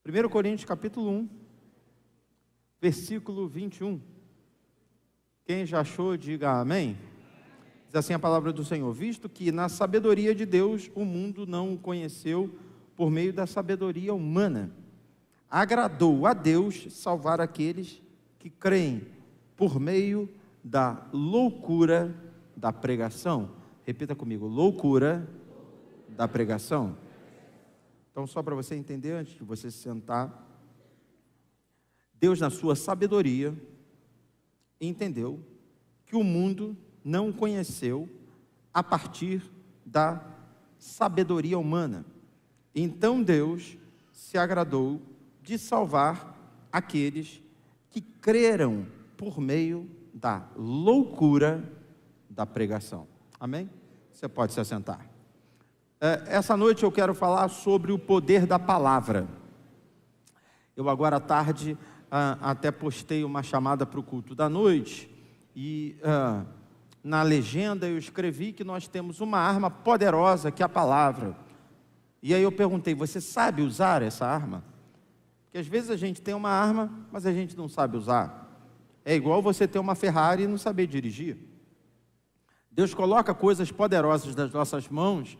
1 Coríntios capítulo 1, versículo 21. Quem já achou, diga amém. Diz assim a palavra do Senhor: visto que na sabedoria de Deus o mundo não o conheceu por meio da sabedoria humana, agradou a Deus salvar aqueles que creem por meio da loucura da pregação. Repita comigo: loucura da pregação. Então, só para você entender, antes de você se sentar, Deus, na sua sabedoria, entendeu que o mundo não o conheceu a partir da sabedoria humana. Então Deus se agradou de salvar aqueles que creram por meio da loucura da pregação. Amém? Você pode se assentar. Essa noite eu quero falar sobre o poder da palavra. Eu agora à tarde até postei uma chamada para o culto da noite e na legenda eu escrevi que nós temos uma arma poderosa que é a palavra. E aí eu perguntei: você sabe usar essa arma? Porque às vezes a gente tem uma arma, mas a gente não sabe usar. É igual você ter uma Ferrari e não saber dirigir. Deus coloca coisas poderosas nas nossas mãos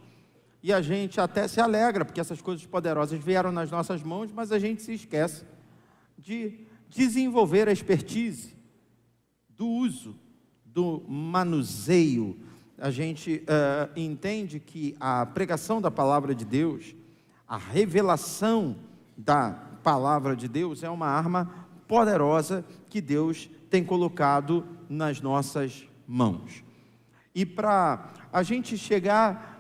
e a gente até se alegra, porque essas coisas poderosas vieram nas nossas mãos, mas a gente se esquece de desenvolver a expertise do uso, do manuseio. A gente entende que a pregação da palavra de Deus, a revelação da palavra de Deus é uma arma poderosa que Deus tem colocado nas nossas mãos. E para a gente chegar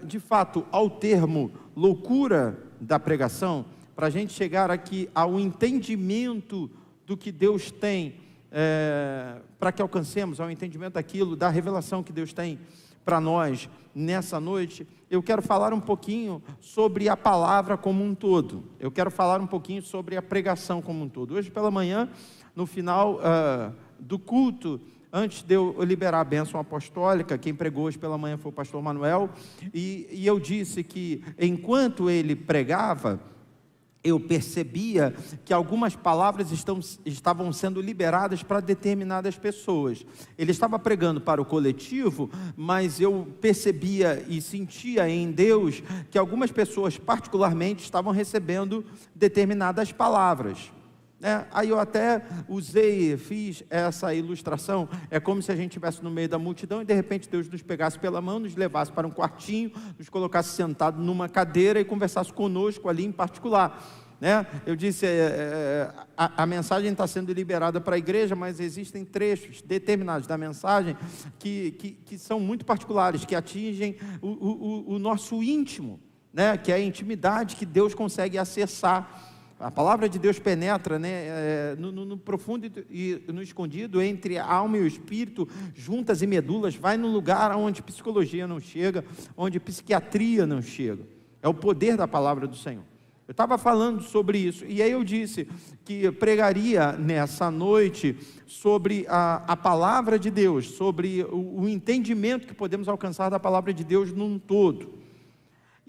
de fato ao termo loucura da pregação, para a gente chegar aqui ao entendimento do que Deus tem para que alcancemos, ao entendimento daquilo, da revelação que Deus tem para nós nessa noite, eu quero falar um pouquinho sobre a palavra como um todo. Eu quero falar um pouquinho sobre a pregação como um todo. Hoje pela manhã, no final do culto, antes de eu liberar a bênção apostólica, quem pregou hoje pela manhã foi o pastor Manuel, e eu disse que enquanto ele pregava, eu percebia que algumas palavras estavam sendo liberadas para determinadas pessoas. Ele estava pregando para o coletivo, mas eu percebia e sentia em Deus que algumas pessoas particularmente estavam recebendo determinadas palavras. Aí eu até fiz essa ilustração. É como se a gente estivesse no meio da multidão e de repente Deus nos pegasse pela mão, nos levasse para um quartinho, nos colocasse sentado numa cadeira e conversasse conosco ali em particular. Eu disse, a mensagem está sendo liberada para a igreja, mas existem trechos determinados da mensagem que são muito particulares, que atingem o nosso íntimo, que é a intimidade que Deus consegue acessar. A palavra de Deus penetra no profundo e no escondido, entre a alma e o espírito, juntas e medulas, vai no lugar onde psicologia não chega, onde psiquiatria não chega. É o poder da palavra do Senhor. Eu estava falando sobre isso, e aí eu disse que pregaria nessa noite sobre a palavra de Deus, sobre o entendimento que podemos alcançar da palavra de Deus num todo.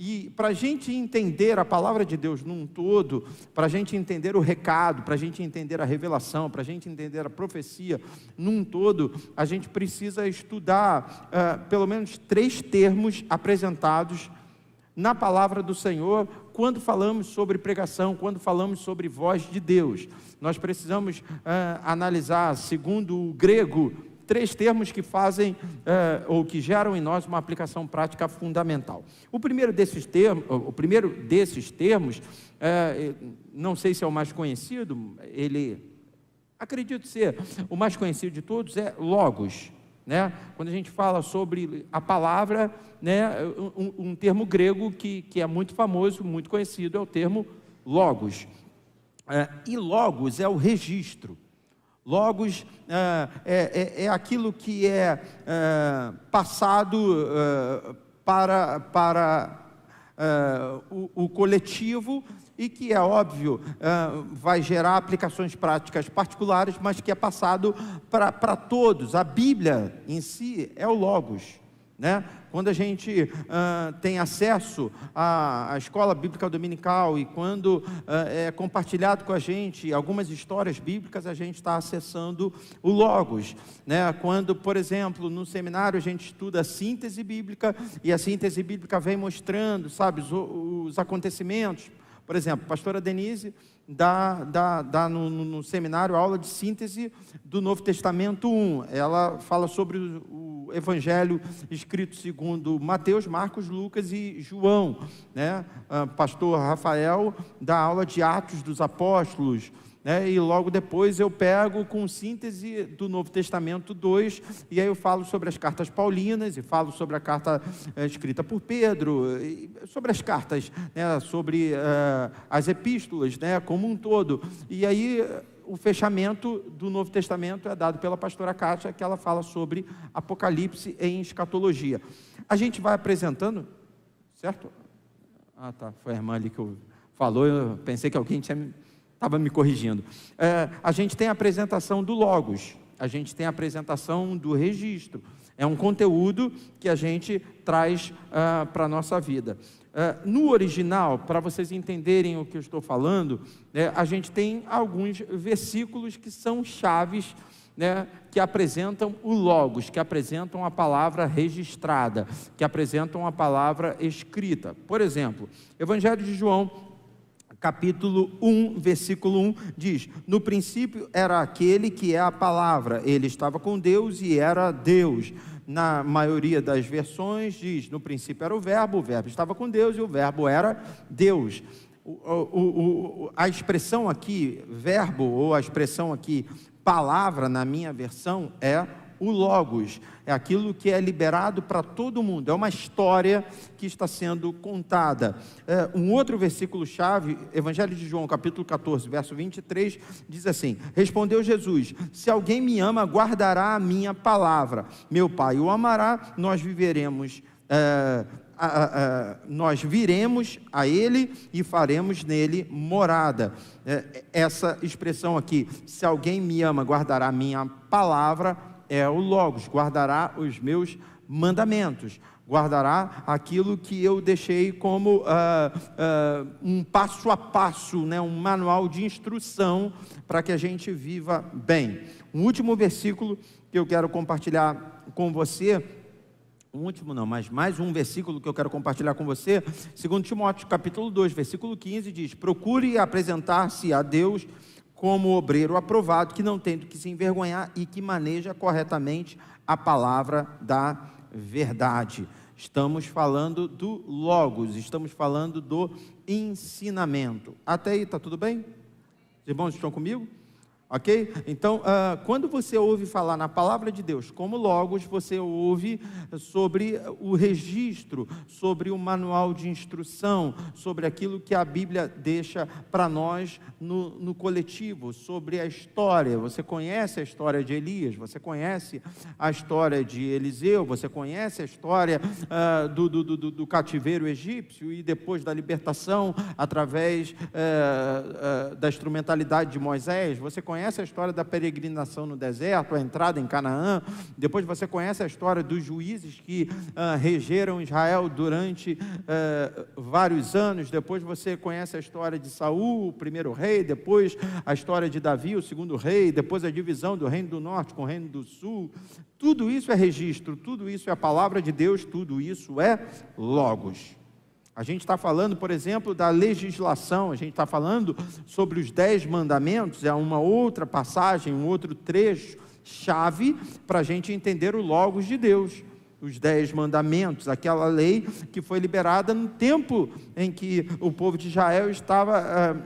E para a gente entender a palavra de Deus num todo, para a gente entender o recado, para a gente entender a revelação, para a gente entender a profecia num todo, a gente precisa estudar pelo menos 3 termos apresentados na palavra do Senhor quando falamos sobre pregação, quando falamos sobre voz de Deus. Nós precisamos analisar, segundo o grego, 3 termos que fazem ou que geram em nós uma aplicação prática fundamental. O primeiro desses termos, não sei se é o mais conhecido, acredito ser o mais conhecido de todos, é logos. Quando a gente fala sobre a palavra, um termo grego que é muito famoso, muito conhecido, é o termo logos. E logos é o registro. Logos é aquilo que é passado para o coletivo e que é óbvio, vai gerar aplicações práticas particulares, mas que é passado para todos. A Bíblia em si é o Logos. né? Quando a gente tem acesso à escola bíblica dominical e quando é compartilhado com a gente algumas histórias bíblicas, a gente está acessando o Logos, né? Quando, por exemplo, no seminário a gente estuda a síntese bíblica e a síntese bíblica vem mostrando, sabe, os acontecimentos. Por exemplo, a pastora Denise dá no seminário a aula de síntese do Novo Testamento 1. Ela fala sobre o Evangelho escrito segundo Mateus, Marcos, Lucas e João, né? Pastor Rafael dá aula de Atos dos Apóstolos, né? E logo depois eu pego com síntese do Novo Testamento 2, e aí eu falo sobre as cartas paulinas, e falo sobre a carta escrita por Pedro, sobre as cartas, né? Sobre as epístolas, né? Como um todo. E aí o fechamento do Novo Testamento é dado pela pastora Kátia, que ela fala sobre Apocalipse em escatologia. A gente vai apresentando, certo? Ah, tá, foi a irmã ali que falou, eu pensei que alguém estava me corrigindo. A gente tem a apresentação do Logos, a gente tem a apresentação do registro. É um conteúdo que a gente traz para a nossa vida. No original, para vocês entenderem o que eu estou falando, a gente tem alguns versículos que são chaves, né, que apresentam o Logos, que apresentam a palavra registrada, que apresentam a palavra escrita. Por exemplo, Evangelho de João, capítulo 1, versículo 1, diz: no princípio era aquele que é a palavra, ele estava com Deus e era Deus. Na maioria das versões diz: no princípio era o verbo estava com Deus e o verbo era Deus. A expressão aqui, verbo, ou a expressão aqui, palavra, na minha versão, é o Logos, é aquilo que é liberado para todo mundo, é uma história que está sendo contada. Um outro versículo-chave, Evangelho de João, capítulo 14, verso 23, diz assim: respondeu Jesus: se alguém me ama, guardará a minha palavra, meu Pai o amará, nós viveremos, nós viremos a Ele e faremos nele morada. Essa expressão aqui, se alguém me ama, guardará a minha palavra, é o Logos, guardará os meus mandamentos, guardará aquilo que eu deixei como um passo a passo, né, um manual de instrução para que a gente viva bem. Um último versículo que eu quero compartilhar com você, um último não, mas mais um versículo que eu quero compartilhar com você, 2 Timóteo capítulo 2, versículo 15, diz: procure apresentar-se a Deus como obreiro aprovado, que não tem do que se envergonhar e que maneja corretamente a palavra da verdade. Estamos falando do Logos, estamos falando do ensinamento. Até aí, está tudo bem? Os irmãos estão comigo? Ok? Então, quando você ouve falar na palavra de Deus como Logos, você ouve sobre o registro, sobre o manual de instrução, sobre aquilo que a Bíblia deixa para nós no coletivo, sobre a história. Você conhece a história de Elias, você conhece a história de Eliseu, você conhece a história do cativeiro egípcio e depois da libertação através da instrumentalidade de Moisés. Você conhece a história da peregrinação no deserto, a entrada em Canaã. Depois você conhece a história dos juízes que regeram Israel durante vários anos. Depois você conhece a história de Saul, o primeiro rei. Depois a história de Davi, o segundo rei. Depois a divisão do reino do norte com o reino do sul. Tudo isso é registro, tudo isso é a palavra de Deus, tudo isso é Logos. A gente está falando, por exemplo, da legislação, a gente está falando sobre os 10 mandamentos, é uma outra passagem, um outro trecho-chave para a gente entender o Logos de Deus. Os 10 mandamentos, aquela lei que foi liberada no tempo em que o povo de Israel estava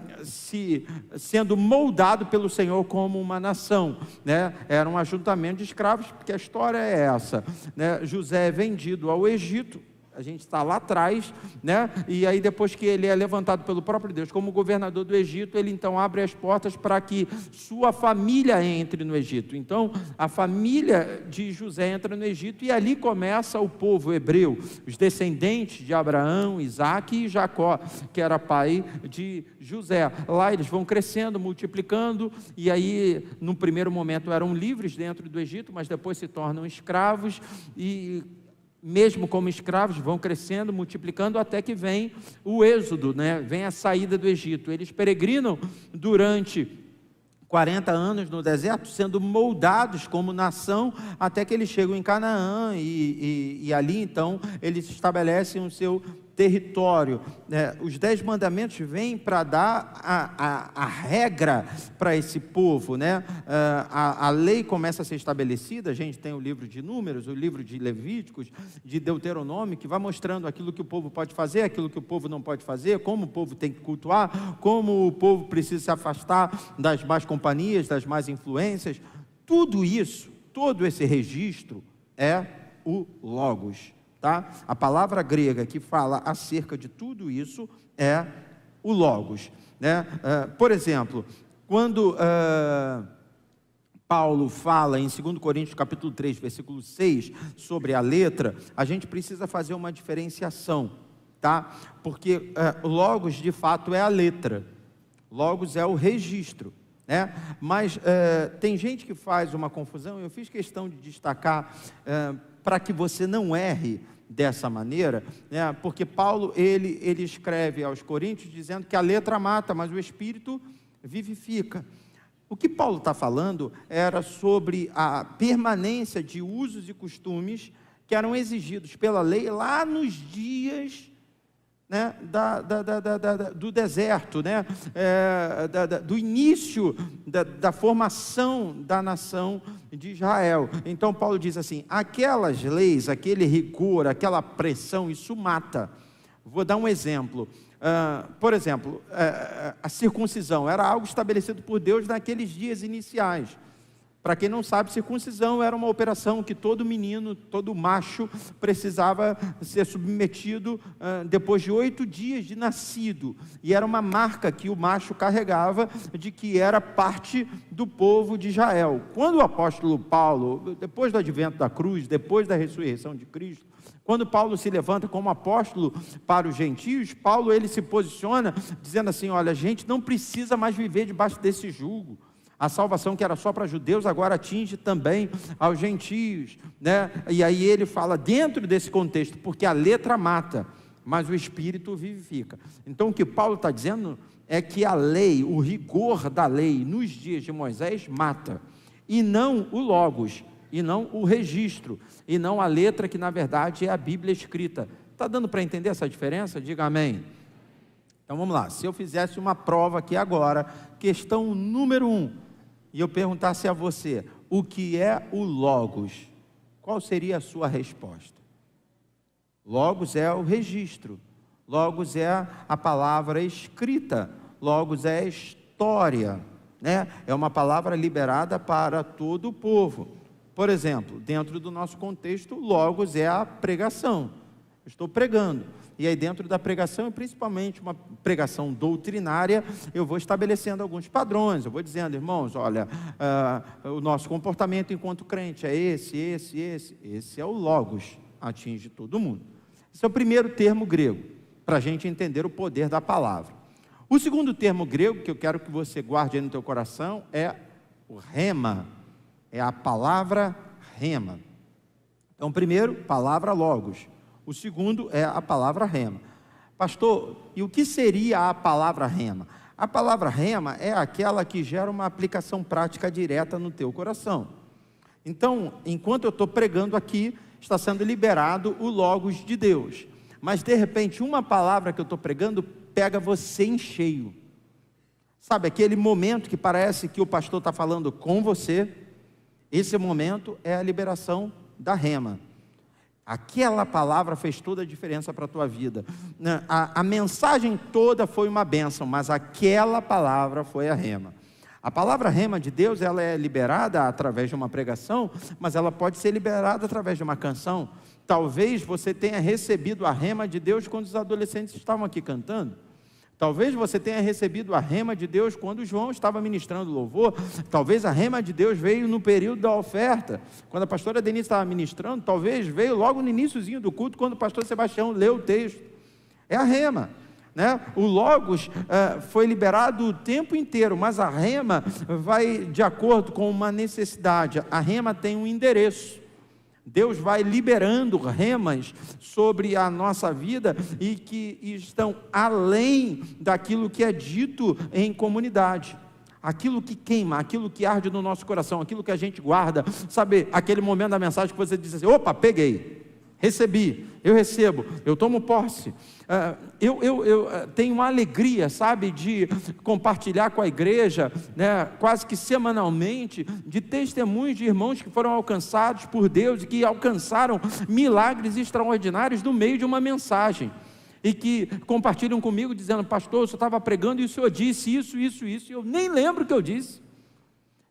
sendo moldado pelo Senhor como uma nação, né? Era um ajuntamento de escravos, porque a história é essa, né? José é vendido ao Egito. A gente está lá atrás, né? E aí depois que ele é levantado pelo próprio Deus como governador do Egito, ele então abre as portas para que sua família entre no Egito. Então a família de José entra no Egito e ali começa o povo hebreu, os descendentes de Abraão, Isaque e Jacó, que era pai de José. Lá eles vão crescendo, multiplicando, e aí no primeiro momento eram livres dentro do Egito, mas depois se tornam escravos e mesmo como escravos, vão crescendo, multiplicando, até que vem o êxodo, né? Vem a saída do Egito. Eles peregrinam durante 40 anos no deserto, sendo moldados como nação, até que eles chegam em Canaã, e ali então eles estabelecem o seu território. Os 10 mandamentos vêm para dar a regra para esse povo, né? A lei começa a ser estabelecida. A gente tem o livro de Números, o livro de Levíticos, de Deuteronômio, que vai mostrando aquilo que o povo pode fazer, aquilo que o povo não pode fazer, como o povo tem que cultuar, como o povo precisa se afastar das más companhias, das más influências. Tudo isso, todo esse registro é o Logos. Tá? A palavra grega que fala acerca de tudo isso é o Logos, né? Por exemplo, quando Paulo fala em 2 Coríntios capítulo 3, versículo 6, sobre a letra, a gente precisa fazer uma diferenciação, tá? Porque Logos de fato é a letra, Logos é o registro, né? Mas tem gente que faz uma confusão. Eu fiz questão de destacar para que você não erre dessa maneira, né? Porque Paulo ele escreve aos Coríntios dizendo que a letra mata, mas o Espírito vivifica. O que Paulo está falando era sobre a permanência de usos e costumes que eram exigidos pela lei lá nos dias, né, do deserto, né, do início da formação da nação de Israel. Então Paulo diz assim: aquelas leis, aquele rigor, aquela pressão, isso mata. Vou dar um exemplo. Por exemplo, a circuncisão era algo estabelecido por Deus naqueles dias iniciais. Para quem não sabe, circuncisão era uma operação que todo menino, todo macho precisava ser submetido depois de 8 dias de nascido. E era uma marca que o macho carregava de que era parte do povo de Israel. Quando o apóstolo Paulo, depois do advento da cruz, depois da ressurreição de Cristo, quando Paulo se levanta como apóstolo para os gentios, Paulo ele se posiciona dizendo assim: olha, a gente não precisa mais viver debaixo desse jugo. A salvação que era só para judeus agora atinge também aos gentios, né? E aí ele fala dentro desse contexto, porque a letra mata, mas o Espírito vivifica. Então o que Paulo está dizendo é que a lei, o rigor da lei nos dias de Moisés mata, e não o Logos, e não o registro, e não a letra que na verdade é a Bíblia escrita. Está dando para entender essa diferença? Diga amém. Então vamos lá, se eu fizesse uma prova aqui agora, questão número 1, e eu perguntasse a você, o que é o Logos? Qual seria a sua resposta? Logos é o registro, Logos é a palavra escrita, Logos é a história, né? É uma palavra liberada para todo o povo. Por exemplo, dentro do nosso contexto, Logos é a pregação. Eu estou pregando. E aí dentro da pregação, principalmente uma pregação doutrinária, eu vou estabelecendo alguns padrões. Eu vou dizendo: irmãos, olha, o nosso comportamento enquanto crente é esse. Esse é o Logos, atinge todo mundo. Esse é o primeiro termo grego, para a gente entender o poder da palavra. O segundo termo grego, que eu quero que você guarde aí no teu coração, é o rema. É a palavra rema. Então, primeiro, palavra Logos. O segundo é a palavra rema. Pastor, e o que seria a palavra rema? A palavra rema é aquela que gera uma aplicação prática direta no teu coração. Então, enquanto eu estou pregando aqui, está sendo liberado o Logos de Deus. Mas, de repente, uma palavra que eu estou pregando pega você em cheio. Sabe, aquele momento que parece que o pastor está falando com você, esse momento é a liberação da rema. Aquela palavra fez toda a diferença para a tua vida. A mensagem toda foi uma bênção, mas aquela palavra foi a rema. A palavra rema de Deus, ela é liberada através de uma pregação, mas ela pode ser liberada através de uma canção. Talvez você tenha recebido a rema de Deus quando os adolescentes estavam aqui cantando. Talvez você tenha recebido a rema de Deus quando João estava ministrando louvor. Talvez a rema de Deus veio no período da oferta. Quando a pastora Denise estava ministrando, talvez veio logo no iniciozinho do culto, quando o pastor Sebastião leu o texto. É a rema, né? O Logos foi liberado o tempo inteiro, mas a rema vai de acordo com uma necessidade. A rema tem um endereço. Deus vai liberando remas sobre a nossa vida e que estão além daquilo que é dito em comunidade. Aquilo que queima, aquilo que arde no nosso coração, aquilo que a gente guarda, sabe, aquele momento da mensagem que você diz assim: opa, peguei, recebi, eu recebo, eu tomo posse. Eu tenho uma alegria, sabe, de compartilhar com a igreja, né, quase que semanalmente, de testemunhos de irmãos que foram alcançados por Deus e que alcançaram milagres extraordinários no meio de uma mensagem. E que compartilham comigo dizendo: pastor, eu só estava pregando e o senhor disse isso, e eu nem lembro o que eu disse.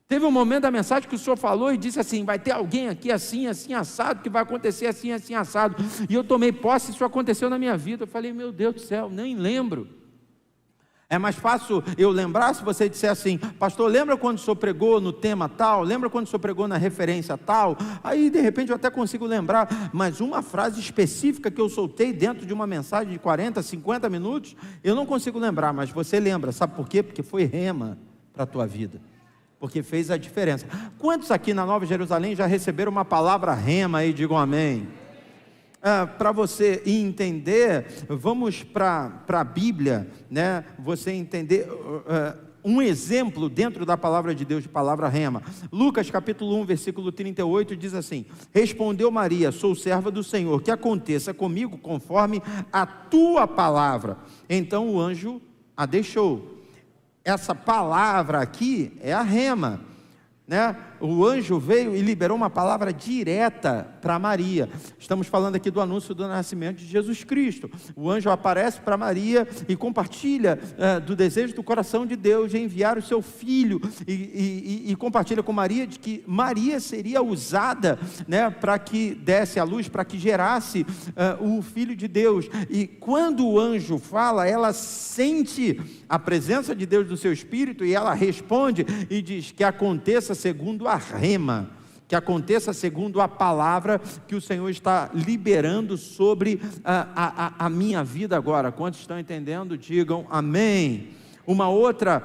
Teve um momento da mensagem que o senhor falou e disse assim: vai ter alguém aqui assim, assim, assado, que vai acontecer assim, assim, assado. E eu tomei posse, isso aconteceu na minha vida. Eu falei: meu Deus do céu, nem lembro. É mais fácil eu lembrar se você disser assim: pastor, lembra quando o senhor pregou no tema tal? Lembra quando o senhor pregou na referência tal? Aí de repente eu até consigo lembrar, mas uma frase específica que eu soltei dentro de uma mensagem de 40, 50 minutos, eu não consigo lembrar, mas você lembra. Sabe por quê? Porque foi rema para a tua vida, porque fez a diferença. Quantos aqui na Nova Jerusalém já receberam uma palavra rema aí? Digam amém. Para você entender, vamos para a Bíblia, né? Você entender um exemplo dentro da palavra de Deus, de palavra rema. Lucas capítulo 1, versículo 38 diz assim: respondeu Maria: sou serva do Senhor, que aconteça comigo conforme a tua palavra. Então o anjo a deixou. Essa palavra aqui é a rema, né? O anjo veio e liberou uma palavra direta para Maria. Estamos falando aqui do anúncio do nascimento de Jesus Cristo. O anjo aparece para Maria e compartilha do desejo do coração de Deus de enviar o seu filho, e compartilha com Maria de que Maria seria usada, né, para que desse à luz, para que gerasse o filho de Deus. E quando o anjo fala, ela sente a presença de Deus no seu espírito e ela responde e diz: que aconteça segundo a rema, que aconteça segundo a palavra que o Senhor está liberando sobre a minha vida agora. Quantos estão entendendo? Digam amém. Uma outra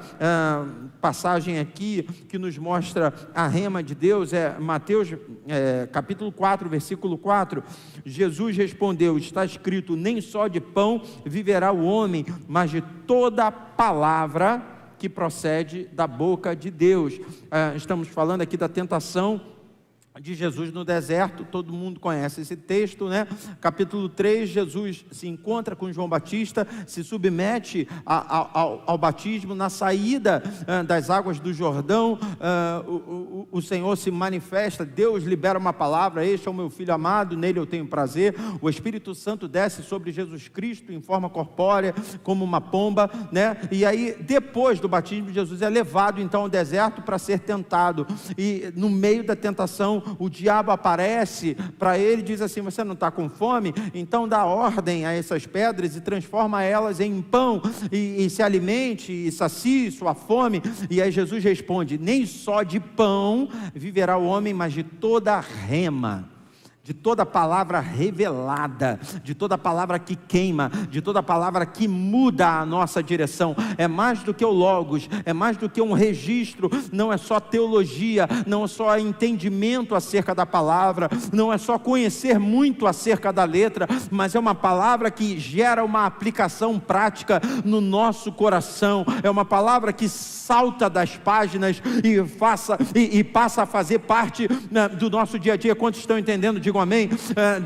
passagem aqui que nos mostra a rema de Deus é Mateus capítulo 4, versículo 4. Jesus respondeu: está escrito, nem só de pão viverá o homem, mas de toda palavra que procede da boca de Deus. Estamos falando aqui da tentação de Jesus no deserto. Todo mundo conhece esse texto, né? Capítulo 3, Jesus se encontra com João Batista, se submete ao batismo. Na saída das águas do Jordão, o Senhor se manifesta, Deus libera uma palavra: este é o meu filho amado, nele eu tenho prazer. O Espírito Santo desce sobre Jesus Cristo em forma corpórea, como uma pomba, né? E aí, depois do batismo, Jesus é levado então ao deserto para ser tentado, e no meio da tentação, o diabo aparece para ele e diz assim: você não está com fome? Então dá ordem a essas pedras e transforma elas em pão, e se alimente e sacie sua fome. E aí Jesus responde: nem só de pão viverá o homem, mas de toda rema, de toda palavra revelada, de toda palavra que queima, de toda palavra que muda a nossa direção. É mais do que o logos, é mais do que um registro, não é só teologia, não é só entendimento acerca da palavra, não é só conhecer muito acerca da letra, mas é uma palavra que gera uma aplicação prática no nosso coração. É uma palavra que salta das páginas e passa a fazer parte do nosso dia a dia. Quantos estão entendendo? Digam amém.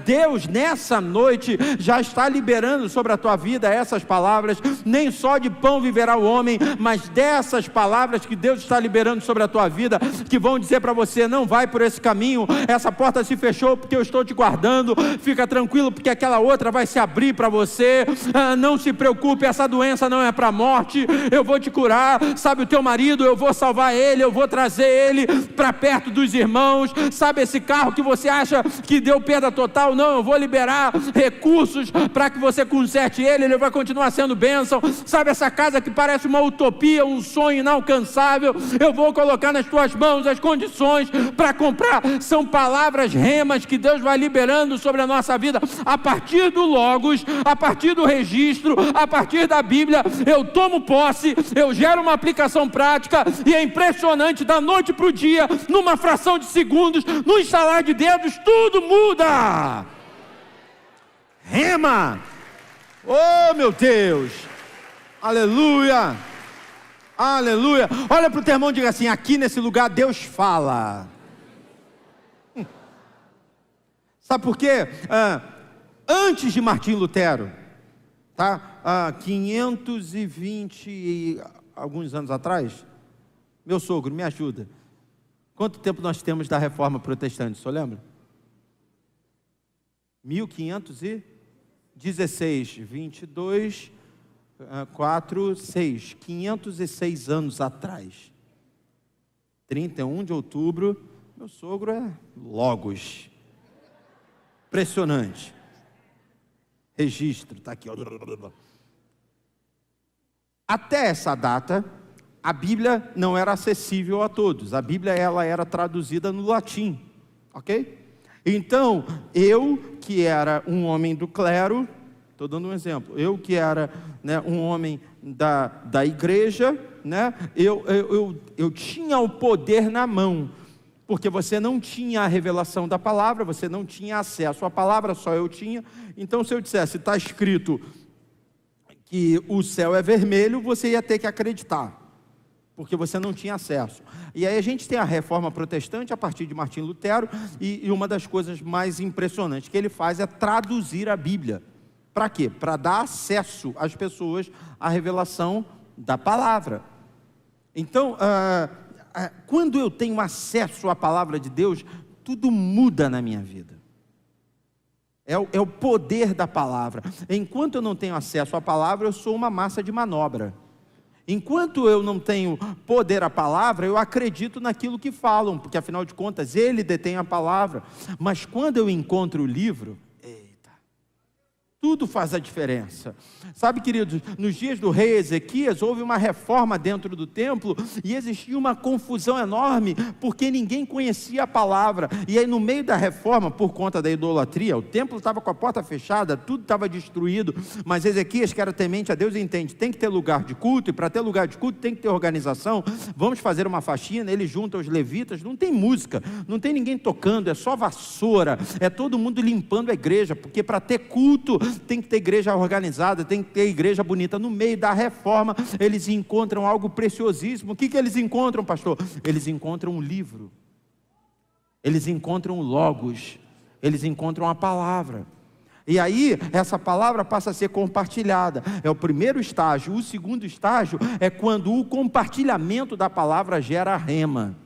Deus nessa noite já está liberando sobre a tua vida essas palavras. Nem só de pão viverá o homem, mas dessas palavras que Deus está liberando sobre a tua vida, que vão dizer para você: não vai por esse caminho, essa porta se fechou porque eu estou te guardando, fica tranquilo porque aquela outra vai se abrir para você. Não se preocupe, essa doença não é para a morte, eu vou te curar. Sabe, o teu marido, eu vou salvar ele, eu vou trazer ele para perto dos irmãos. Sabe, esse carro que você acha que deu perda total, não, eu vou liberar recursos para que você conserte ele vai continuar sendo bênção. Sabe, essa casa que parece uma utopia, um sonho inalcançável, eu vou colocar nas tuas mãos as condições para comprar. São palavras remas que Deus vai liberando sobre a nossa vida, a partir do logos, a partir do registro, a partir da Bíblia. Eu tomo posse, eu gero uma aplicação prática, e é impressionante, da noite para o dia, numa fração de segundos, no instalar de dedos, tudo muda. Rema. Oh, meu Deus. Aleluia. Aleluia. Olha para o teu irmão e diga assim: aqui nesse lugar Deus fala. Sabe por quê? Antes de Martim Lutero, tá? 520 e alguns anos atrás, meu sogro, me ajuda. Quanto tempo nós temos da Reforma Protestante, o senhor lembra? 1516, 22, 4, 6, 506 anos atrás. 31 de outubro, meu sogro é Logos. Impressionante. Registro, está aqui. Até essa data, a Bíblia não era acessível a todos. A Bíblia ela era traduzida no latim, ok? Então, eu que era um homem do clero, estou dando um exemplo, eu que era, né, um homem da igreja, né, eu tinha o poder na mão, porque você não tinha a revelação da palavra, você não tinha acesso à palavra, só eu tinha. Então, se eu dissesse, está escrito que o céu é vermelho, você ia ter que acreditar, porque você não tinha acesso. E aí a gente tem a Reforma Protestante a partir de Martim Lutero, e uma das coisas mais impressionantes que ele faz é traduzir a Bíblia. Para quê? Para dar acesso às pessoas à revelação da palavra. Então, quando eu tenho acesso à palavra de Deus, tudo muda na minha vida. É o poder da palavra. Enquanto eu não tenho acesso à palavra, eu sou uma massa de manobra. Enquanto eu não tenho poder à palavra, eu acredito naquilo que falam, porque afinal de contas, ele detém a palavra. Mas quando eu encontro o livro, tudo faz a diferença. Sabe, queridos, nos dias do rei Ezequias, houve uma reforma dentro do templo, e existia uma confusão enorme, porque ninguém conhecia a palavra. E aí no meio da reforma, por conta da idolatria, o templo estava com a porta fechada, tudo estava destruído, mas Ezequias, que era temente a Deus, entende, tem que ter lugar de culto, e para ter lugar de culto tem que ter organização. Vamos fazer uma faxina. Ele junta os levitas, não tem música, não tem ninguém tocando, é só vassoura, é todo mundo limpando a igreja, porque para ter culto tem que ter igreja organizada, tem que ter igreja bonita. No meio da reforma, eles encontram algo preciosíssimo. O que eles encontram, pastor? Eles encontram um livro, eles encontram o Logos, eles encontram a palavra. E aí, essa palavra passa a ser compartilhada. É o primeiro estágio. O segundo estágio é quando o compartilhamento da palavra gera rema,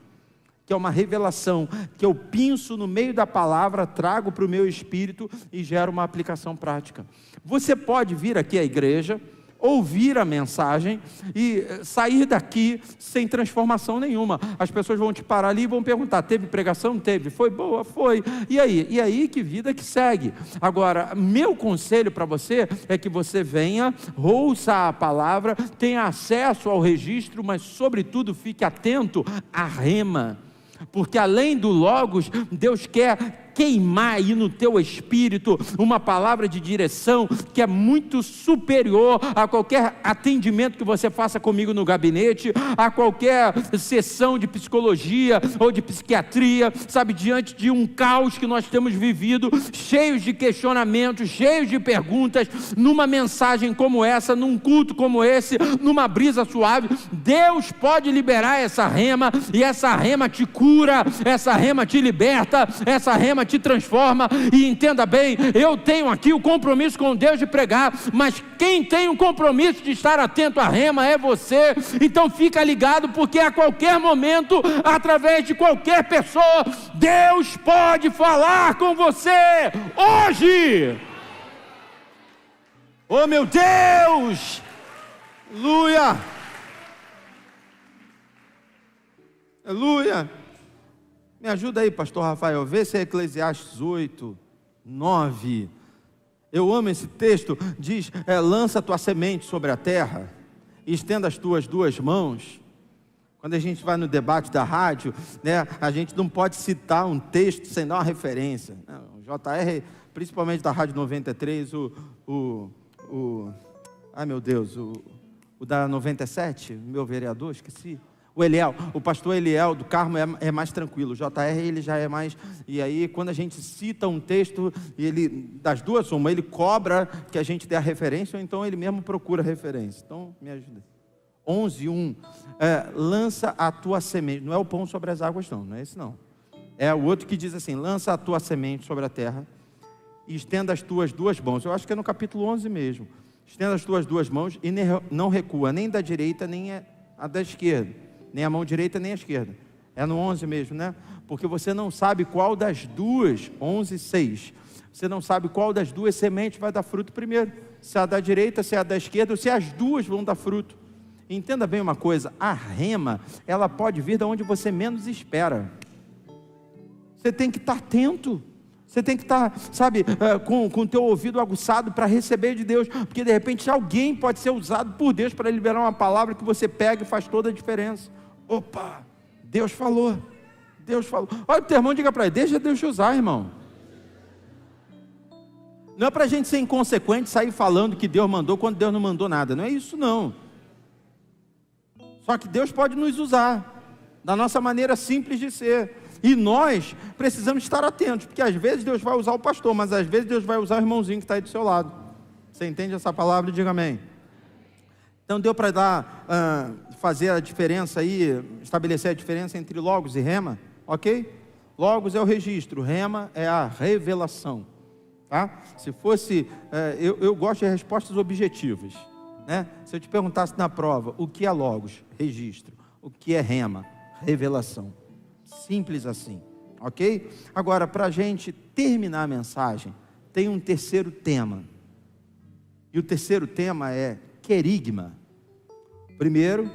que é uma revelação, que eu pinço no meio da palavra, trago para o meu espírito e gero uma aplicação prática. Você pode vir aqui à igreja, ouvir a mensagem e sair daqui sem transformação nenhuma. As pessoas vão te parar ali e vão perguntar: teve pregação? Teve. Foi boa? Foi. E aí? E aí, que vida que segue? Agora, meu conselho para você é que você venha, ouça a palavra, tenha acesso ao registro, mas sobretudo fique atento à rema. Porque além do Logos, Deus quer queimar aí no teu espírito uma palavra de direção que é muito superior a qualquer atendimento que você faça comigo no gabinete, a qualquer sessão de psicologia ou de psiquiatria, sabe, diante de um caos que nós temos vivido, cheios de questionamentos, cheios de perguntas, numa mensagem como essa, num culto como esse, numa brisa suave, Deus pode liberar essa rema, e essa rema te cura, essa rema te liberta, essa rema te transforma. E entenda bem, eu tenho aqui o compromisso com Deus de pregar, mas quem tem o compromisso de estar atento à rema é você. Então fica ligado, porque a qualquer momento, através de qualquer pessoa, Deus pode falar com você hoje. Oh, meu Deus, aleluia, aleluia. Me ajuda aí, pastor Rafael, vê se é Eclesiastes 8, 9. Eu amo esse texto. Diz, lança a tua semente sobre a terra, e estenda as tuas duas mãos. Quando a gente vai no debate da rádio, né, a gente não pode citar um texto sem dar uma referência. O JR, principalmente da Rádio 93, ai meu Deus, o da 97, meu vereador, esqueci. O pastor Eliel do Carmo é mais tranquilo, o JR ele já é mais, e aí quando a gente cita um texto, ele, das duas uma, ele cobra que a gente dê a referência, ou então ele mesmo procura a referência. Então, me ajuda. 11:1, lança a tua semente, não é o pão sobre as águas não é esse não. É o outro que diz assim, lança a tua semente sobre a terra, e estenda as tuas duas mãos, eu acho que é no capítulo 11 mesmo, estenda as tuas duas mãos, e não recua, nem da direita, nem a da esquerda, nem a mão direita, nem a esquerda, é no 11 mesmo, né? Porque você não sabe qual das duas, 11:6, você não sabe qual das duas sementes vai dar fruto primeiro, se a da direita, se a da esquerda, ou se as duas vão dar fruto. Entenda bem uma coisa, a rema, ela pode vir de onde você menos espera. Você tem que estar atento, você tem que estar, sabe, com o teu ouvido aguçado para receber de Deus, porque de repente alguém pode ser usado por Deus para liberar uma palavra que você pega e faz toda a diferença. Opa, Deus falou. Olha o teu irmão, diga para ele, deixa Deus te usar, irmão. Não é para a gente ser inconsequente, sair falando que Deus mandou quando Deus não mandou nada, não é isso não. Só que Deus pode nos usar, da nossa maneira simples de ser, e nós precisamos estar atentos, porque às vezes Deus vai usar o pastor, mas às vezes Deus vai usar o irmãozinho que está aí do seu lado. Você entende essa palavra? Diga amém. Então deu para fazer a diferença aí, estabelecer a diferença entre logos e rema, ok? Logos é o registro, rema é a revelação, tá? Se fosse, eu gosto de respostas objetivas, né? Se eu te perguntasse na prova, o que é logos? Registro. O que é rema? Revelação. Simples assim, ok? Agora, para a gente terminar a mensagem, tem um terceiro tema, e o terceiro tema é querigma. Primeiro,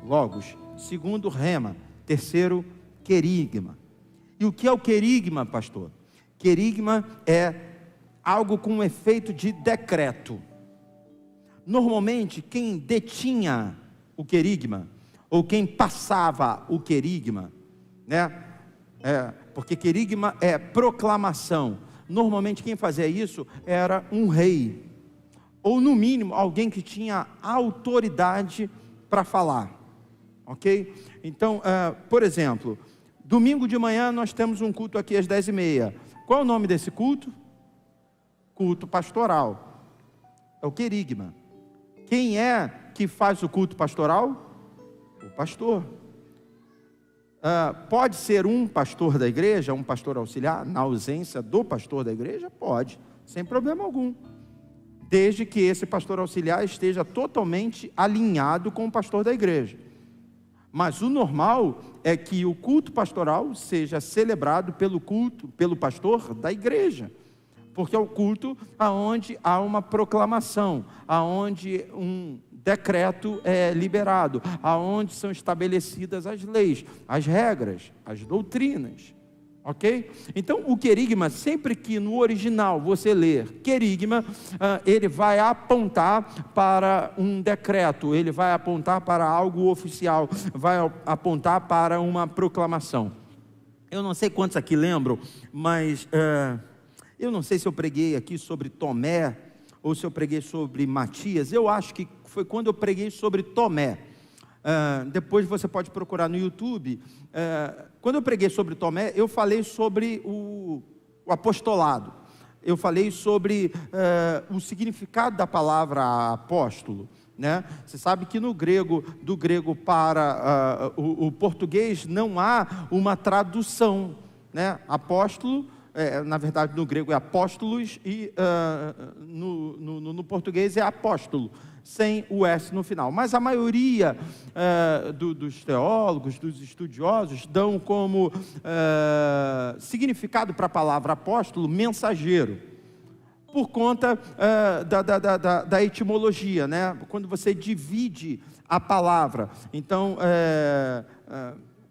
logos. Segundo, rema. Terceiro, querigma. E o que é o querigma, pastor? Querigma é algo com um efeito de decreto. Normalmente, quem detinha o querigma, ou quem passava o querigma, né? Porque querigma é proclamação. Normalmente quem fazia isso era um rei, ou no mínimo alguém que tinha autoridade para falar, ok? Então, por exemplo, domingo de manhã nós temos um culto aqui às 10:30. Qual é o nome desse culto? Culto pastoral. É o querigma. Quem é que faz o culto pastoral? O pastor. Pode ser um pastor da igreja, um pastor auxiliar, na ausência do pastor da igreja? Pode, sem problema algum, desde que esse pastor auxiliar esteja totalmente alinhado com o pastor da igreja. Mas o normal é que o culto pastoral seja celebrado pelo pastor da igreja, porque é o culto aonde há uma proclamação, aonde um decreto é liberado, aonde são estabelecidas as leis, as regras, as doutrinas, ok? Então o querigma, sempre que no original você ler querigma, ele vai apontar para um decreto, ele vai apontar para algo oficial, vai apontar para uma proclamação. Eu não sei quantos aqui lembram, mas eu não sei se eu preguei aqui sobre Tomé, ou se eu preguei sobre Matias. Eu acho que foi quando eu preguei sobre Tomé. Depois você pode procurar no YouTube. Quando eu preguei sobre Tomé, eu falei sobre o apostolado. Eu falei sobre o significado da palavra apóstolo, né? Você sabe que do grego para o português não há uma tradução, né? Apóstolo, na verdade no grego é apóstolos, e no português é apóstolo, sem o S no final. Mas a maioria dos teólogos, dos estudiosos, dão como significado para a palavra apóstolo, mensageiro, por conta da etimologia, né? Quando você divide a palavra. Então,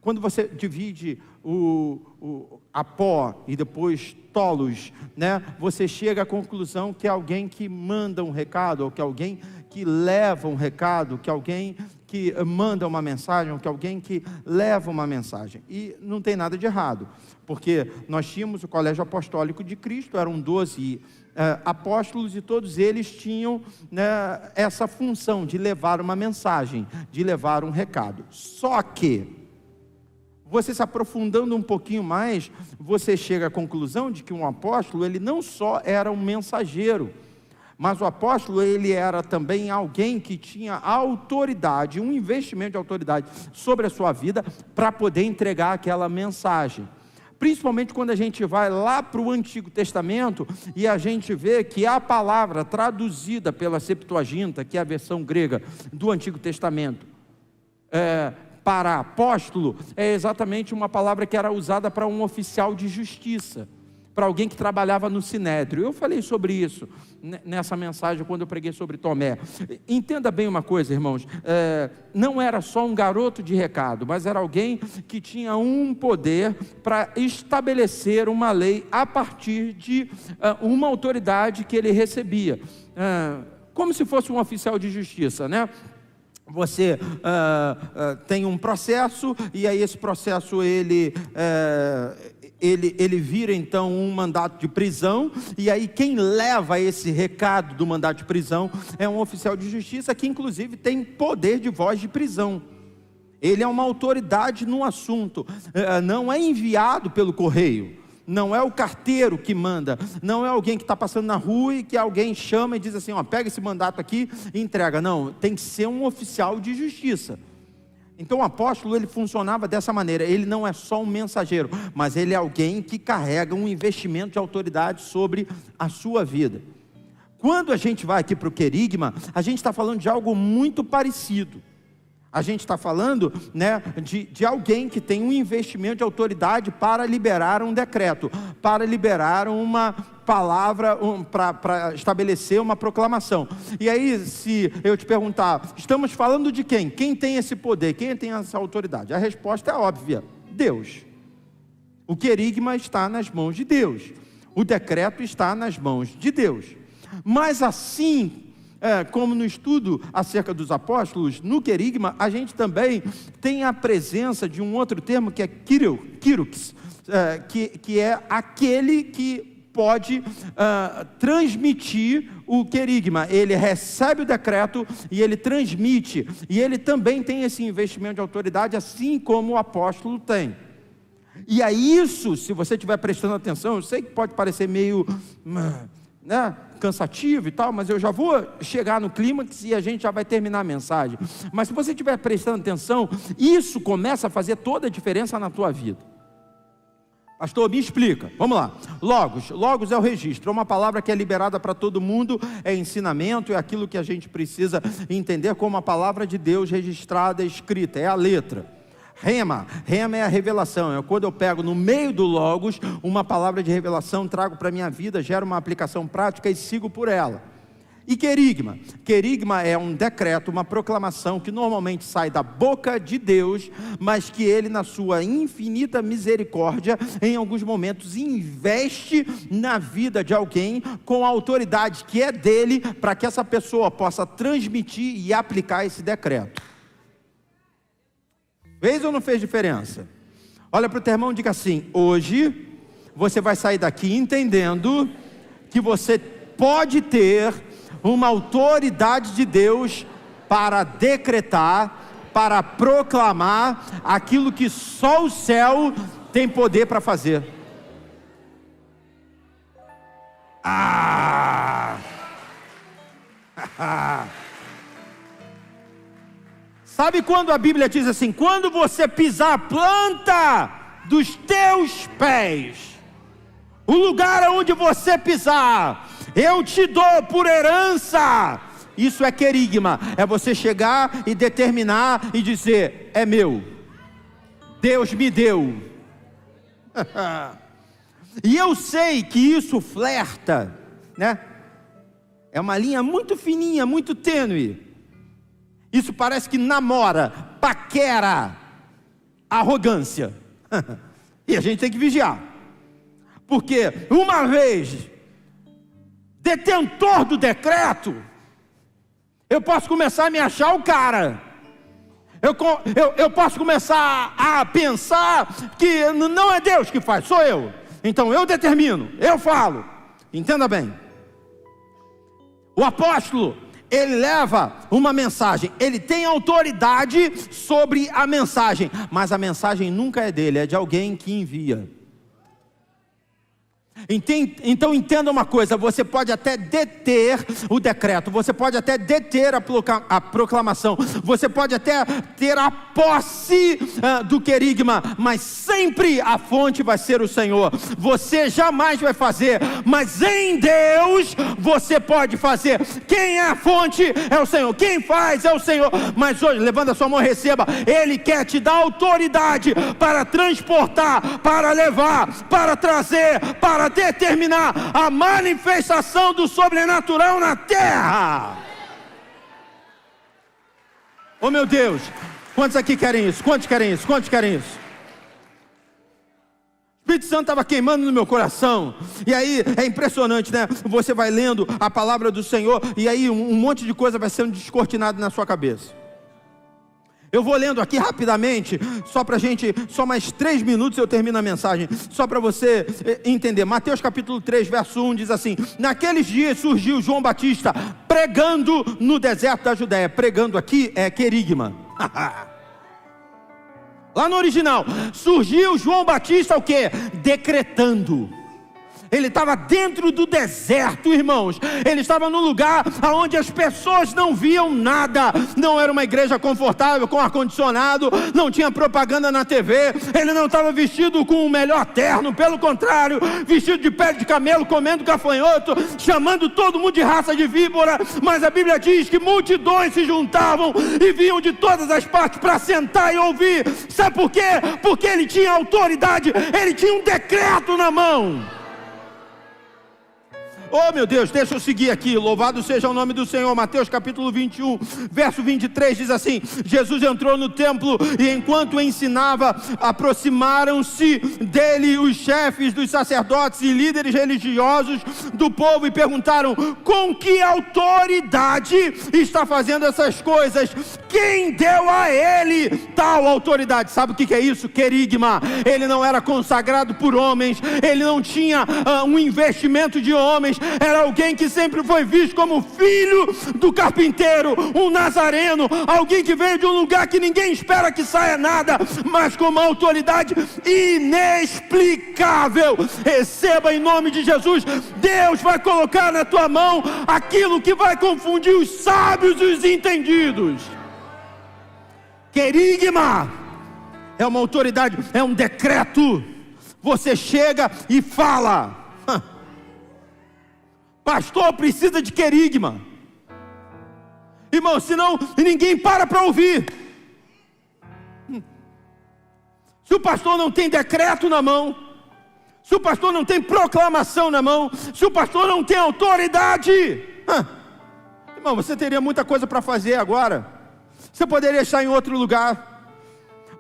quando você divide o apó e depois tolos, né? Você chega à conclusão que é alguém que manda um recado, ou que é alguém que leva um recado, que é alguém que manda uma mensagem, que alguém que leva uma mensagem. E não tem nada de errado, porque nós tínhamos o Colégio Apostólico de Cristo, eram 12 apóstolos, e todos eles tinham, né, essa função de levar uma mensagem, de levar um recado. Só que, você se aprofundando um pouquinho mais, você chega à conclusão de que um apóstolo, ele não só era um mensageiro, mas o apóstolo, ele era também alguém que tinha autoridade, um investimento de autoridade sobre a sua vida, para poder entregar aquela mensagem. Principalmente quando a gente vai lá para o Antigo Testamento, e a gente vê que a palavra traduzida pela Septuaginta, que é a versão grega do Antigo Testamento, para apóstolo, é exatamente uma palavra que era usada para um oficial de justiça, para alguém que trabalhava no Sinédrio. Eu falei sobre isso nessa mensagem quando eu preguei sobre Tomé. Entenda bem uma coisa, irmãos, não era só um garoto de recado, mas era alguém que tinha um poder para estabelecer uma lei a partir de uma autoridade que ele recebia, como se fosse um oficial de justiça, né? Você tem um processo, e aí esse processo ele vira então um mandato de prisão, e aí quem leva esse recado do mandato de prisão é um oficial de justiça, que inclusive tem poder de voz de prisão. Ele é uma autoridade no assunto, não é enviado pelo correio, não é o carteiro que manda, não é alguém que está passando na rua e que alguém chama e diz assim, ó, pega esse mandato aqui e entrega. Não, tem que ser um oficial de justiça. Então o apóstolo, ele funcionava dessa maneira. Ele não é só um mensageiro, mas ele é alguém que carrega um investimento de autoridade sobre a sua vida. Quando a gente vai aqui para o querigma, a gente está falando de algo muito parecido. A gente está falando, né, de alguém que tem um investimento de autoridade para liberar um decreto, para liberar uma palavra, para estabelecer uma proclamação. E aí, se eu te perguntar, estamos falando de quem? Quem tem esse poder? Quem tem essa autoridade? A resposta é óbvia: Deus. O querigma está nas mãos de Deus. O decreto está nas mãos de Deus. Mas assim, como no estudo acerca dos apóstolos, no querigma, a gente também tem a presença de um outro termo que é kyrux, que é aquele que pode transmitir o querigma. Ele recebe o decreto e ele transmite, e ele também tem esse investimento de autoridade, assim como o apóstolo tem. E é isso, se você estiver prestando atenção, eu sei que pode parecer meio, né, cansativo e tal, mas eu já vou chegar no clímax e a gente já vai terminar a mensagem. Mas se você estiver prestando atenção, isso começa a fazer toda a diferença na tua vida. Pastor, me explica. Vamos lá. Logos é o registro, é uma palavra que é liberada para todo mundo, é ensinamento, é aquilo que a gente precisa entender como a palavra de Deus registrada, escrita, é a letra. Rema é a revelação, é quando eu pego no meio do logos uma palavra de revelação, trago para a minha vida, gero uma aplicação prática e sigo por ela. E querigma é um decreto, uma proclamação que normalmente sai da boca de Deus, mas que Ele, na sua infinita misericórdia, em alguns momentos investe na vida de alguém com a autoridade que é dele, para que essa pessoa possa transmitir e aplicar esse decreto. Fez ou não fez diferença? Olha para o teu irmão e diga assim: hoje você vai sair daqui entendendo que você pode ter uma autoridade de Deus para decretar, para proclamar aquilo que só o céu tem poder para fazer. Sabe quando a Bíblia diz assim: quando você pisar a planta dos teus pés, o lugar onde você pisar, eu te dou por herança. Isso é querigma, é você chegar e determinar e dizer: é meu, Deus me deu. E eu sei que isso flerta, né? É uma linha muito fininha, muito tênue. Isso parece que namora, paquera arrogância. E a gente tem que vigiar, porque uma vez detentor do decreto, eu posso começar a me achar o cara, Eu posso começar a pensar que não é Deus que faz, sou eu. Então eu determino, eu falo. Entenda bem. O apóstolo, ele leva uma mensagem, ele tem autoridade sobre a mensagem, mas a mensagem nunca é dele, é de alguém que envia. Então entenda uma coisa, você pode até deter o decreto, você pode até deter a proclamação, você pode até ter a posse do querigma, mas sempre a fonte vai ser o Senhor. Você jamais vai fazer, mas em Deus você pode fazer. Quem é a fonte é o Senhor, quem faz é o Senhor. Mas hoje, levanta a sua mão e receba. Ele quer te dar autoridade para transportar, para levar, para trazer, para determinar a manifestação do sobrenatural na terra. Oh meu Deus, quantos aqui querem isso? Quantos querem isso? Quantos querem isso? O Espírito Santo estava queimando no meu coração. E aí é impressionante, né? Você vai lendo a palavra do Senhor e aí um monte de coisa vai sendo descortinado na sua cabeça. Eu vou lendo aqui rapidamente, só mais 3 minutos eu termino a mensagem, só para você entender. Mateus capítulo 3, verso 1 diz assim: naqueles dias surgiu João Batista pregando no deserto da Judéia. Pregando aqui é querigma. Lá no original, surgiu João Batista o quê? Decretando. Ele estava dentro do deserto, irmãos. Ele estava num lugar onde as pessoas não viam nada. Não era uma igreja confortável, com ar-condicionado. Não tinha propaganda na TV. Ele não estava vestido com o melhor terno. Pelo contrário, vestido de pele de camelo, comendo gafanhoto, chamando todo mundo de raça de víbora. Mas a Bíblia diz que multidões se juntavam e vinham de todas as partes para sentar e ouvir. Sabe por quê? Porque ele tinha autoridade. Ele tinha um decreto na mão. Oh meu Deus, deixa eu seguir aqui. Louvado seja o nome do Senhor. Mateus capítulo 21, verso 23 diz assim: Jesus entrou no templo e enquanto ensinava, aproximaram-se dele os chefes dos sacerdotes e líderes religiosos do povo e perguntaram: com que autoridade está fazendo essas coisas? Quem deu a ele tal autoridade? Sabe o que é isso? Querigma. Ele não era consagrado por homens, ele não tinha um investimento de homens. Era alguém que sempre foi visto como filho do carpinteiro, um nazareno, alguém que veio de um lugar que ninguém espera que saia nada, mas com uma autoridade inexplicável. Receba em nome de Jesus. Deus vai colocar na tua mão aquilo que vai confundir os sábios e os entendidos. Querigma é uma autoridade, é um decreto. Você chega e fala. Pastor, precisa de querigma. Irmão, senão ninguém para ouvir. Se o pastor não tem decreto na mão, se o pastor não tem proclamação na mão, se o pastor não tem autoridade, irmão, você teria muita coisa para fazer agora. Você poderia estar em outro lugar.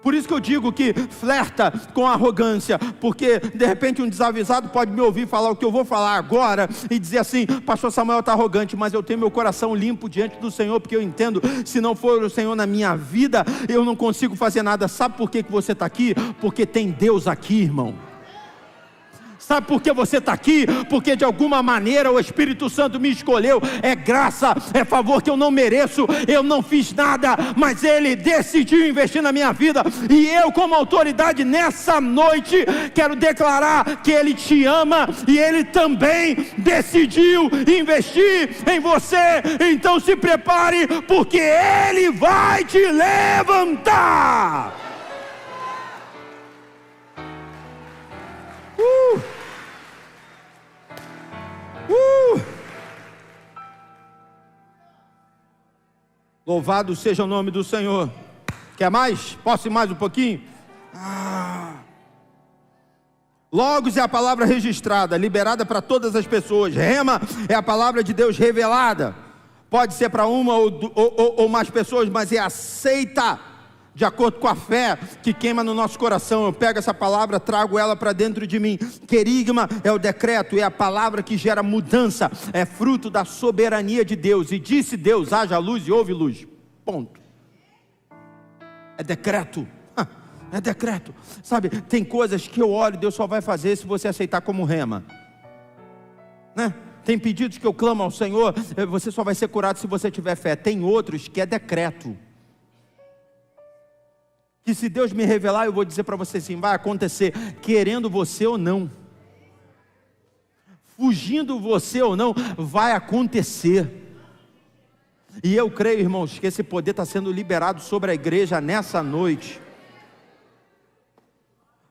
Por isso que eu digo que flerta com arrogância, porque de repente um desavisado pode me ouvir falar o que eu vou falar agora e dizer assim: pastor Samuel está arrogante, mas eu tenho meu coração limpo diante do Senhor, porque eu entendo, se não for o Senhor na minha vida, eu não consigo fazer nada. Sabe por que você está aqui? Porque tem Deus aqui, irmão. Sabe por que você está aqui? Porque de alguma maneira o Espírito Santo me escolheu. É graça, é favor que eu não mereço. Eu não fiz nada, mas Ele decidiu investir na minha vida. E eu, como autoridade nessa noite, quero declarar que Ele te ama e Ele também decidiu investir em você. Então se prepare, porque Ele vai te levantar. Louvado seja o nome do Senhor. Quer mais? Posso ir mais um pouquinho? Logos é a palavra registrada, liberada para todas as pessoas. Rema é a palavra de Deus revelada. Pode ser para uma ou mais pessoas, mas é aceita de acordo com a fé que queima no nosso coração. Eu pego essa palavra, trago ela para dentro de mim. Querigma é o decreto, é a palavra que gera mudança, é fruto da soberania de Deus. E disse Deus: haja luz e houve luz. Ponto. É decreto. É decreto. Sabe, tem coisas que eu olho, Deus só vai fazer se você aceitar como rema, né? Tem pedidos que eu clamo ao Senhor, você só vai ser curado se você tiver fé. Tem outros que é decreto, que se Deus me revelar, eu vou dizer para você assim, vai acontecer, querendo você ou não, fugindo você ou não, vai acontecer. E eu creio, irmãos, que esse poder está sendo liberado sobre a igreja nessa noite.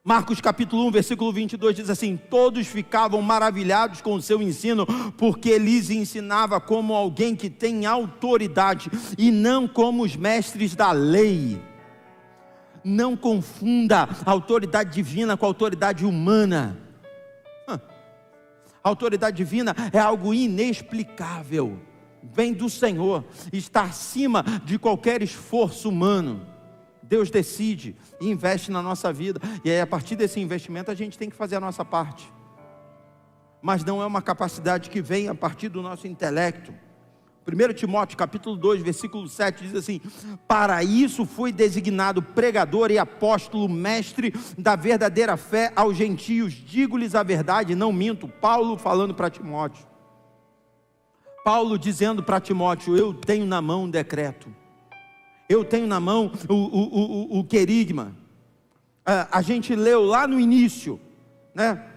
Marcos capítulo 1, versículo 22 diz assim: todos ficavam maravilhados com o seu ensino, porque lhes ensinava como alguém que tem autoridade, e não como os mestres da lei. Não confunda a autoridade divina com a autoridade humana. A autoridade divina é algo inexplicável, vem do Senhor, está acima de qualquer esforço humano. Deus decide e investe na nossa vida, e aí a partir desse investimento a gente tem que fazer a nossa parte, mas não é uma capacidade que vem a partir do nosso intelecto. 1 Timóteo capítulo 2, versículo 7 diz assim: para isso fui designado pregador e apóstolo, mestre da verdadeira fé aos gentios, digo-lhes a verdade, não minto. Paulo falando para Timóteo, Paulo dizendo para Timóteo: eu tenho na mão um decreto, eu tenho na mão o querigma. A gente leu lá no início, né?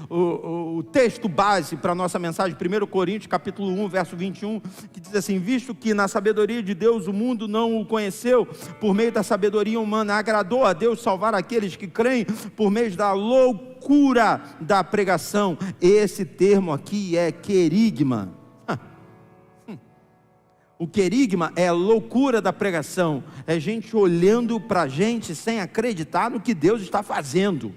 O texto base para a nossa mensagem, 1 Coríntios capítulo 1, verso 21, que diz assim: visto que na sabedoria de Deus o mundo não o conheceu, por meio da sabedoria humana agradou a Deus salvar aqueles que creem por meio da loucura da pregação. Esse termo aqui é querigma. O querigma é a loucura da pregação, é gente olhando para a gente sem acreditar no que Deus está fazendo.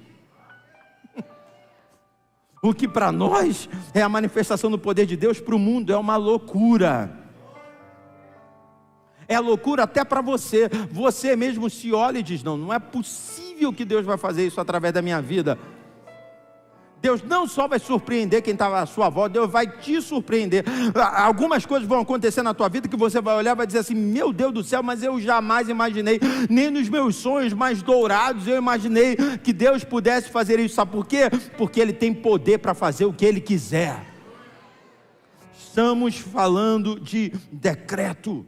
O que para nós é a manifestação do poder de Deus, para o mundo é uma loucura. É loucura até para você. Você mesmo se olha e diz: não é possível que Deus vai fazer isso através da minha vida. Deus não só vai surpreender quem estava à sua volta, Deus vai te surpreender. Algumas coisas vão acontecer na tua vida que você vai olhar e vai dizer assim: meu Deus do céu, mas eu jamais imaginei, nem nos meus sonhos mais dourados eu imaginei que Deus pudesse fazer isso. Sabe por quê? Porque Ele tem poder para fazer o que Ele quiser. Estamos falando de decreto.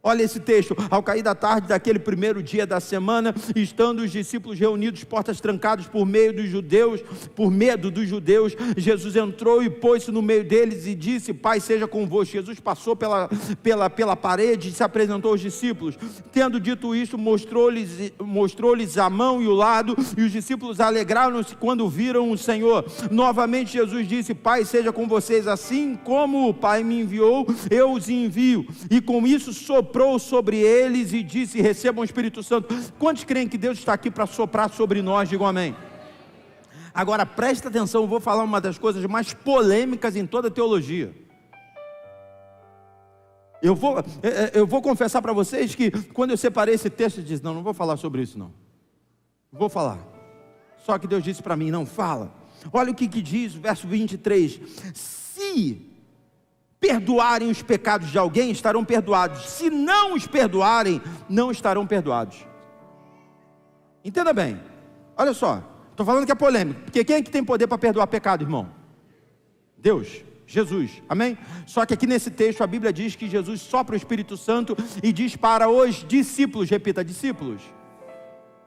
Olha esse texto: ao cair da tarde daquele primeiro dia da semana, estando os discípulos reunidos, portas trancadas por medo dos judeus, Jesus entrou e pôs-se no meio deles e disse: Pai seja convosco. Jesus passou pela parede e se apresentou aos discípulos. Tendo dito isso, mostrou-lhes a mão e o lado, e os discípulos alegraram-se quando viram o Senhor. Novamente Jesus disse: Pai seja com vocês, assim como o Pai me enviou, eu os envio. E com isso soprou sobre eles e disse: recebam o Espírito Santo. Quantos creem que Deus está aqui para soprar sobre nós? Digam amém. Agora presta atenção, eu vou falar uma das coisas mais polêmicas em toda a teologia. Eu vou confessar para vocês que quando eu separei esse texto, eu disse: não vou falar sobre isso não. Vou falar. Só que Deus disse para mim: não fala. Olha o que diz o verso 23: se perdoarem os pecados de alguém, estarão perdoados. Se não os perdoarem, não estarão perdoados. Entenda bem. Olha só, estou falando que é polêmico, porque quem é que tem poder para perdoar pecado, irmão? Deus, Jesus, amém? Só que aqui nesse texto a Bíblia diz que Jesus sopra o Espírito Santo e diz para os discípulos, repita, discípulos,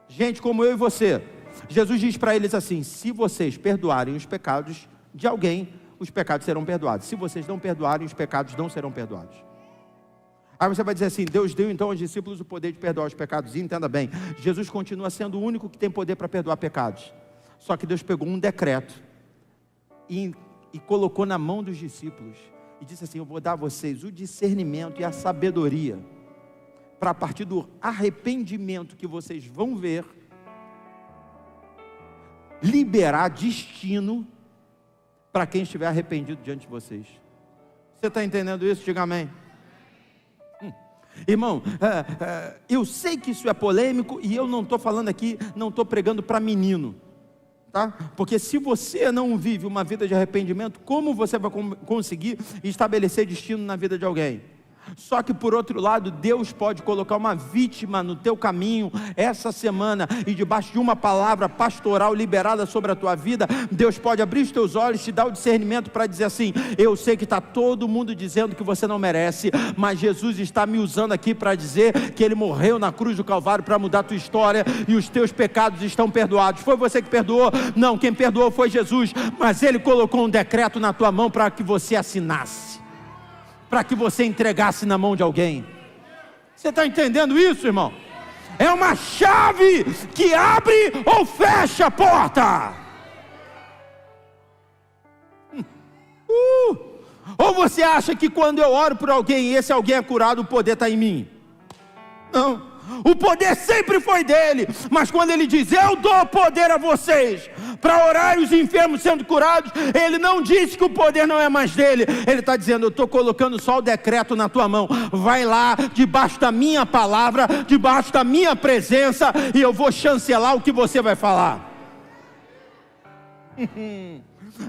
gente como eu e você. Jesus diz para eles assim: se vocês perdoarem os pecados de alguém, os pecados serão perdoados. Se vocês não perdoarem, os pecados não serão perdoados. Aí você vai dizer assim: Deus deu então aos discípulos o poder de perdoar os pecados. E entenda bem, Jesus continua sendo o único que tem poder para perdoar pecados. Só que Deus pegou um decreto e colocou na mão dos discípulos e disse assim: eu vou dar a vocês o discernimento e a sabedoria para, a partir do arrependimento que vocês vão ver, liberar destino para quem estiver arrependido diante de vocês. Você está entendendo isso? Diga amém. Irmão, eu sei que isso é polêmico, e eu não estou falando aqui, não estou pregando para menino, tá? Porque se você não vive uma vida de arrependimento, como você vai conseguir estabelecer destino na vida de alguém? Só que por outro lado, Deus pode colocar uma vítima no teu caminho essa semana, e debaixo de uma palavra pastoral liberada sobre a tua vida, Deus pode abrir os teus olhos, te dar o discernimento para dizer assim: eu sei que está todo mundo dizendo que você não merece, mas Jesus está me usando aqui para dizer que Ele morreu na cruz do Calvário para mudar a tua história, e os teus pecados estão perdoados. Foi você que perdoou? Não, quem perdoou foi Jesus, mas Ele colocou um decreto na tua mão para que você assinasse, para que você entregasse na mão de alguém. Você está entendendo isso, irmão? É uma chave que abre ou fecha a porta. Ou você acha que quando eu oro por alguém e esse alguém é curado, o poder está em mim? Não. O poder sempre foi dele, mas quando ele diz: eu dou poder a vocês para orar e os enfermos sendo curados, ele não disse que o poder não é mais dele. Ele está dizendo: eu estou colocando só o decreto na tua mão, vai lá debaixo da minha palavra, debaixo da minha presença, e eu vou chancelar o que você vai falar.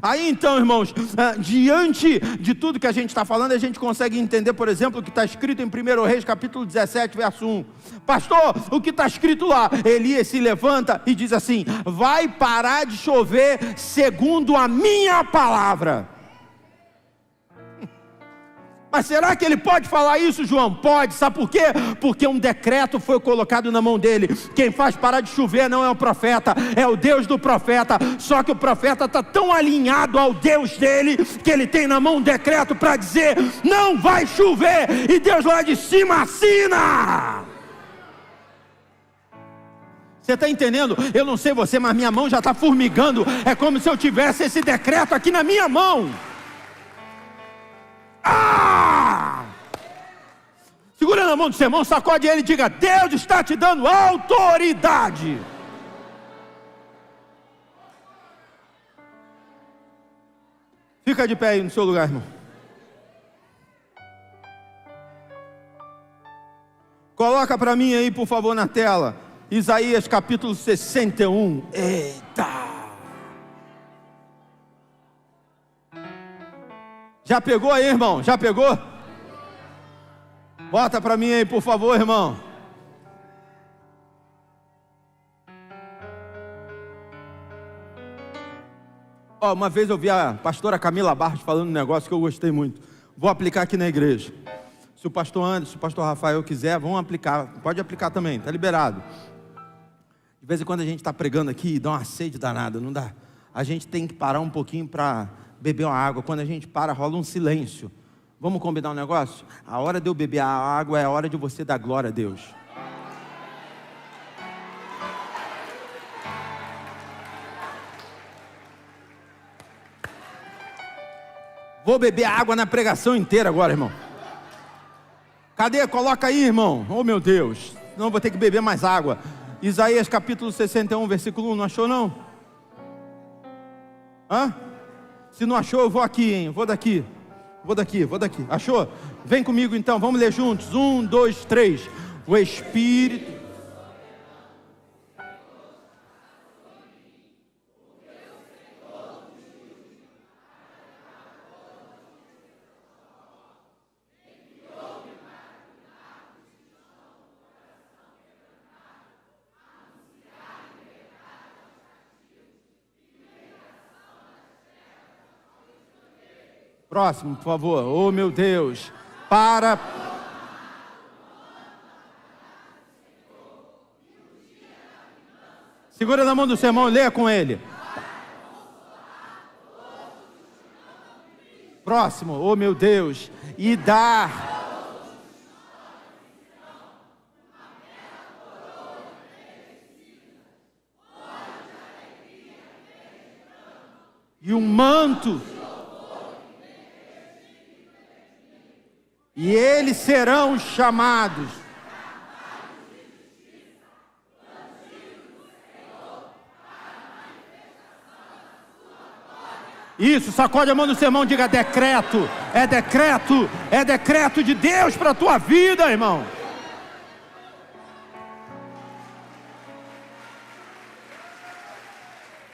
Aí então, irmãos, diante de tudo que a gente está falando, a gente consegue entender, por exemplo, o que está escrito em 1 Reis capítulo 17, verso 1. Pastor, o que está escrito lá? Elias se levanta e diz assim: vai parar de chover segundo a minha palavra. Mas será que ele pode falar isso, João? Pode, sabe por quê? Porque um decreto foi colocado na mão dele. Quem faz parar de chover não é o profeta, é o Deus do profeta. Só que o profeta está tão alinhado ao Deus dele, que ele tem na mão um decreto para dizer: não vai chover, e Deus lá de cima assina. Você está entendendo? Eu não sei você, mas minha mão já está formigando. É como se eu tivesse esse decreto aqui na minha mão. Segura na mão do seu irmão, sacode ele e diga: Deus está te dando autoridade. Fica de pé aí no seu lugar, irmão. Coloca para mim aí, por favor, na tela, Isaías capítulo 61. Eita! Já pegou aí, irmão? Já pegou? Bota para mim aí, por favor, irmão. Uma vez eu vi a pastora Camila Barros falando um negócio que eu gostei muito. Vou aplicar aqui na igreja. Se o pastor Anderson, se o pastor Rafael quiser, vão aplicar. Pode aplicar também, está liberado. De vez em quando a gente está pregando aqui e dá uma sede danada, não dá? A gente tem que parar um pouquinho para beber uma água. Quando a gente para, rola um silêncio. Vamos combinar um negócio? A hora de eu beber a água é a hora de você dar glória a Deus. Vou beber água na pregação inteira agora, irmão. Cadê? Coloca aí, irmão. Oh, meu Deus. Não, vou ter que beber mais água. Isaías capítulo 61, versículo 1. Não achou, não? Se não achou, eu vou aqui, hein? Vou daqui. Achou? Vem comigo então, vamos ler juntos. 1, 2, 3. O Espírito... Próximo, por favor. Oh, meu Deus. Para. Segura na mão do seu irmão e leia com ele. Próximo. Oh, meu Deus. E dar. E um manto. E eles serão chamados. Isso, sacode a mão do seu irmão e diga: decreto, é decreto de Deus para a tua vida, irmão.